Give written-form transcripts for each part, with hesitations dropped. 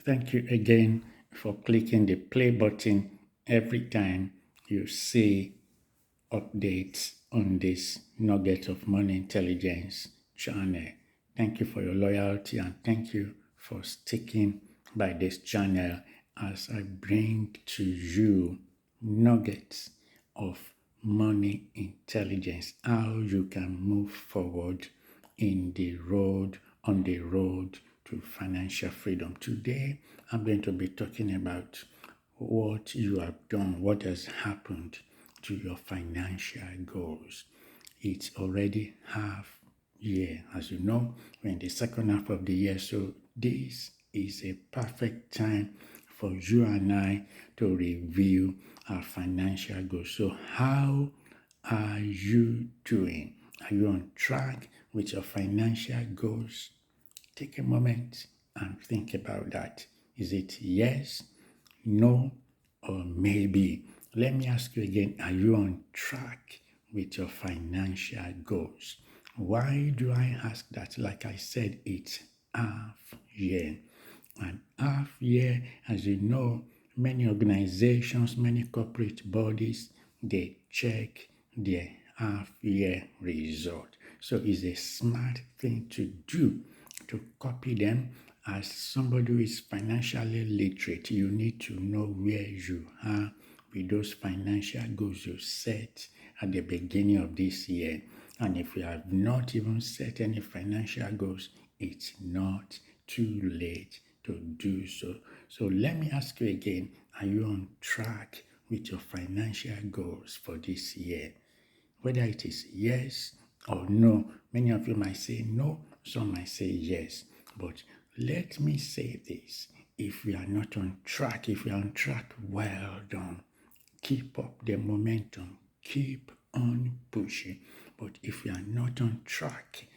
Thank you again for clicking the play button every time you see updates on this Nugget of Money Intelligence channel. Thank you for your loyalty and thank you for sticking by this channel as I bring to you nuggets of money intelligence, how you can move forward on the road to financial freedom. Today, I'm going to be talking about what you have done, what has happened to your financial goals. It's already half year, as you know, we're in the second half of the year, so this is a perfect time for you and I to review our financial goals. So how are you doing? Are you on track with your financial goals? Take a moment and think about that. Is it yes, no, or maybe? Let me ask you again, are you on track with your financial goals? Why do I ask that? Like I said, it's half year. And half year, as you know, many organizations, many corporate bodies, they check their half year result. So it's a smart thing to do to copy them. As somebody who is financially literate, you need to know where you are with those financial goals you set at the beginning of this year. And if you have not even set any financial goals, it's not too late to do so. So let me ask you again, are you on track with your financial goals for this year? Whether it is yes or no, many of you might say no, some might say yes. But let me say this, if we are not on track, if we are on track, well done. Keep up the momentum, keep on pushing. But if we are not on track,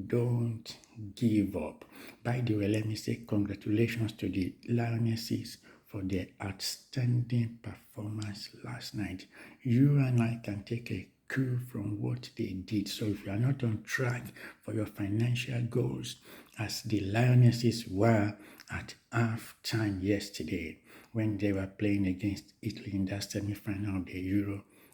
don't give up. By the way, let me say congratulations to the Lionesses for their outstanding performance last night. You and I can take a cue from what they did. So if you are not on track for your financial goals, as the Lionesses were at half time yesterday when they were playing against Italy in that semi-final of the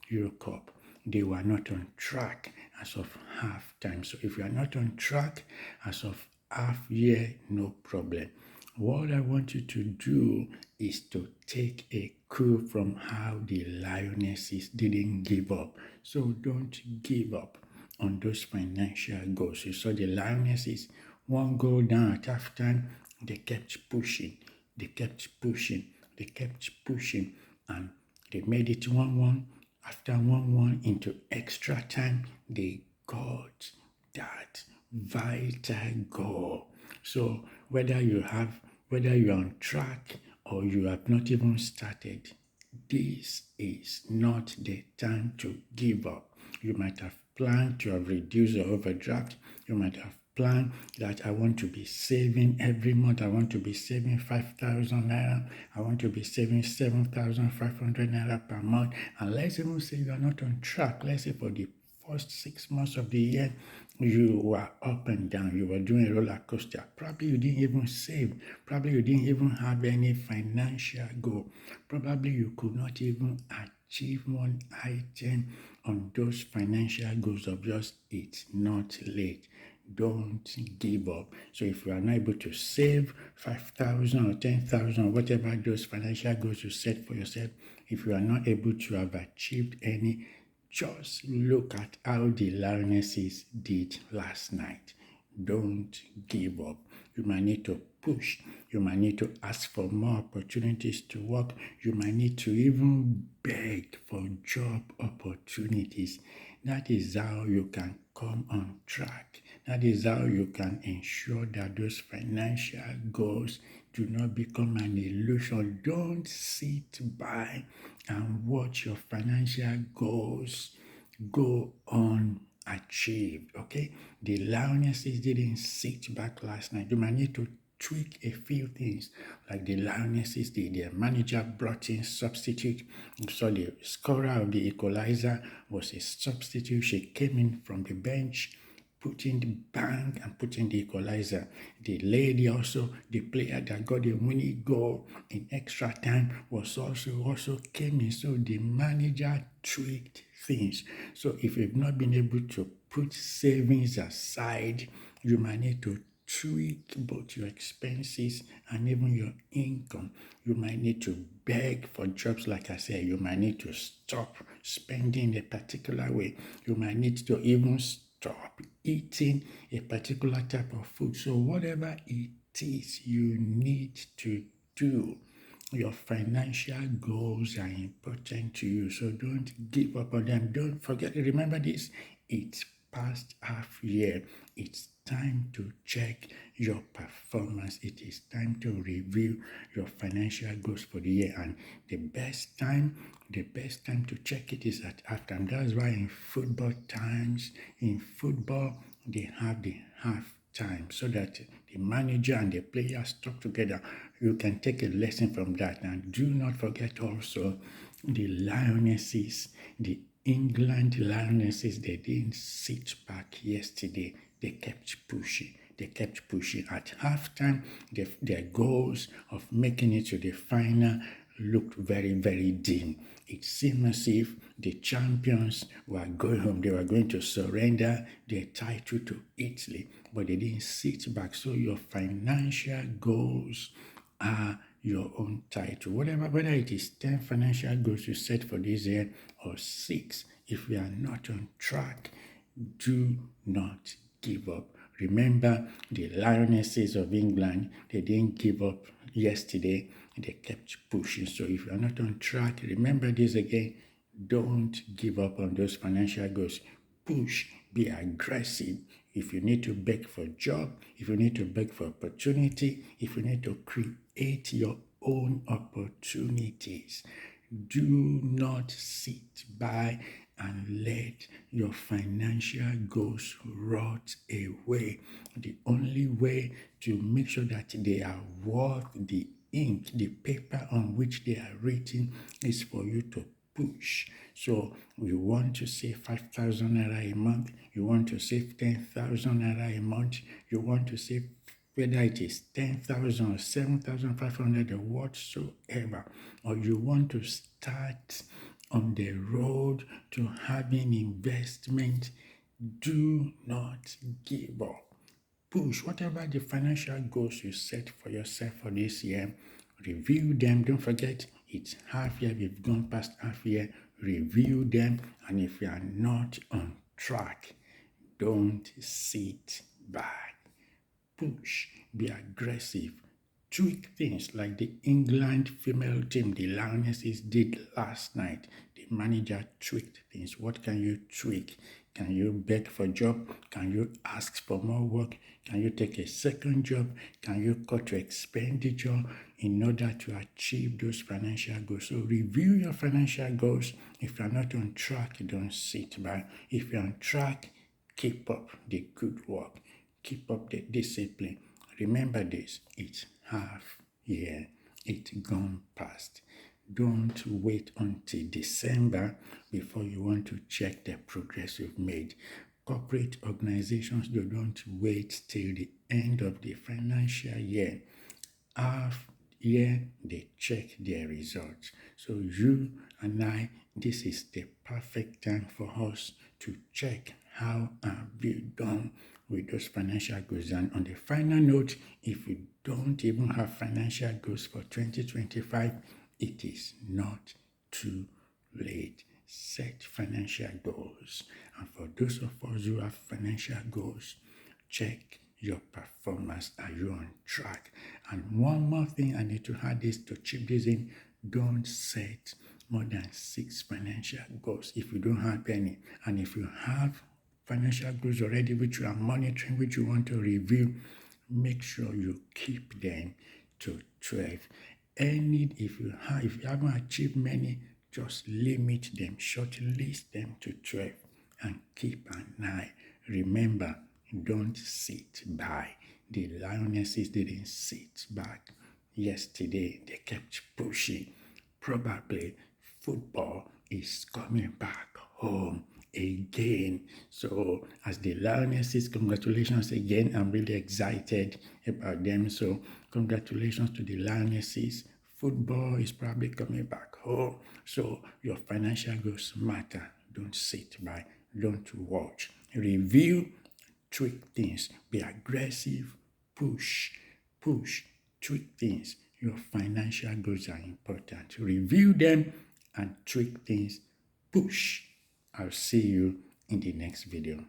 Euro Cup, they were not on track as of half time. So if you are not on track as of half year, no problem. What I want you to do is to take a cue from how the Lionesses didn't give up. So don't give up on those financial goals. You saw the Lionesses, one goal down at halftime, they kept pushing, and they made it 1-1. After 1-1 into extra time, they got that vital goal. So whether you're on track or you have not even started, this is not the time to give up. You might have planned to have reduced your overdraft. You might have planned that I want to be saving every month. I want to be saving 5,000 naira. I want to be saving 7,500 naira per month. And let's even say you are not on track. Let's say for the first 6 months of the year, you were up and down. You were doing a roller coaster. Probably you didn't even save. Probably you didn't even have any financial goal. Probably you could not even achieve one item on those financial goals of yours. It's not late. Don't give up. So if you are not able to save 5,000 or 10,000 or whatever those financial goals you set for yourself, if you are not able to have achieved any, just look at how the Lionesses did last night. Don't give up. You might need to push. You might need to ask for more opportunities to work. You might need to even beg for job opportunities. That is how you can come on track. That is how you can ensure that those financial goals do not become an illusion. Don't sit by and watch your financial goals go unachieved. Okay? The Lionesses didn't sit back last night. You might need to tweak a few things like the Lionesses did. Their manager brought in substitute. So the scorer of the equalizer was a substitute. She came in from the bench, put in the bank and put in the equalizer. The lady also, the player that got the winning goal in extra time was also came in. So the manager tweaked things. So if you've not been able to put savings aside, you might need to tweak both your expenses and even your income. You might need to beg for jobs, like I said. You might need to stop spending a particular way. You might need to even stop eating a particular type of food. So whatever it is you need to do, your financial goals are important to you. So don't give up on them. Don't forget, remember this, it's past half year. It's time to check your performance. It is time to review your financial goals for the year. And the best time to check it is at halftime. That's why in football, they have the half time so that the manager and the players talk together. You can take a lesson from that. And do not forget also the Lionesses, the England Lionesses. They didn't sit back yesterday. They kept pushing. They kept pushing. At halftime, their goals of making it to the final looked very, very dim. It seemed as if the champions were going home. They were going to surrender their title to Italy, but they didn't sit back. So your financial goals are your own title. Whether it is 10 financial goals you set for this year or 6, if we are not on track, do not give up. Remember the Lionesses of England, they didn't give up yesterday. They kept pushing. So if you're not on track, remember this again. Don't give up on those financial goals. Push, be aggressive. If you need to beg for a job, if you need to beg for opportunity, if you need to create your own opportunities, do not sit by and let your financial goals rot away. The only way to make sure that they are worth the ink, the paper on which they are written, is for you to push. So you want to save 5,000 naira a month, you want to save 10,000 naira a month, you want to save whether it is 10,000 or 7,500 or whatsoever, or you want to start on the road to having investment, do not give up. Push whatever the financial goals you set for yourself for this year. Review them. Don't forget, it's half year. We've gone past half year. Review them. And if you are not on track, don't sit back. Push, be aggressive, tweak things like the England female team, the Lionesses, did last night. The manager tweaked things. What can you tweak? Can you beg for a job? Can you ask for more work? Can you take a second job? Can you cut your expenditure in order to achieve those financial goals? So review your financial goals. If you're not on track, don't sit back. If you're on track, keep up the good work. Keep up the discipline. Remember this, it's half year. It's gone past. Don't wait until December before you want to check the progress you've made. Corporate organizations, they don't wait till the end of the financial year. Half year, they check their results. So you and I, this is the perfect time for us to check how have you done with those financial goals. And on the final note, if you don't even have financial goals for 2025, it is not too late. Set financial goals. And for those of us who have financial goals, check your performance. Are you on track? And one more thing I need to add is to chip this in. Don't set more than 6 financial goals if you don't have any. And if you have financial goals already which you are monitoring, which you want to review, make sure you keep them to 12. If you haven't achieved many, just limit them, shortlist them to 12, and keep an eye. Remember, don't sit by. The Lionesses didn't sit back yesterday. They kept pushing. Probably football is coming back home again. So as the Lionesses, congratulations again. I'm really excited about them. So congratulations to the Lionesses. Football is probably coming back home. So your financial goals matter. Don't sit by. Don't watch. Review, tweak things. Be aggressive. Push, tweak things. Your financial goals are important. Review them and tweak things. Push. I'll see you in the next video.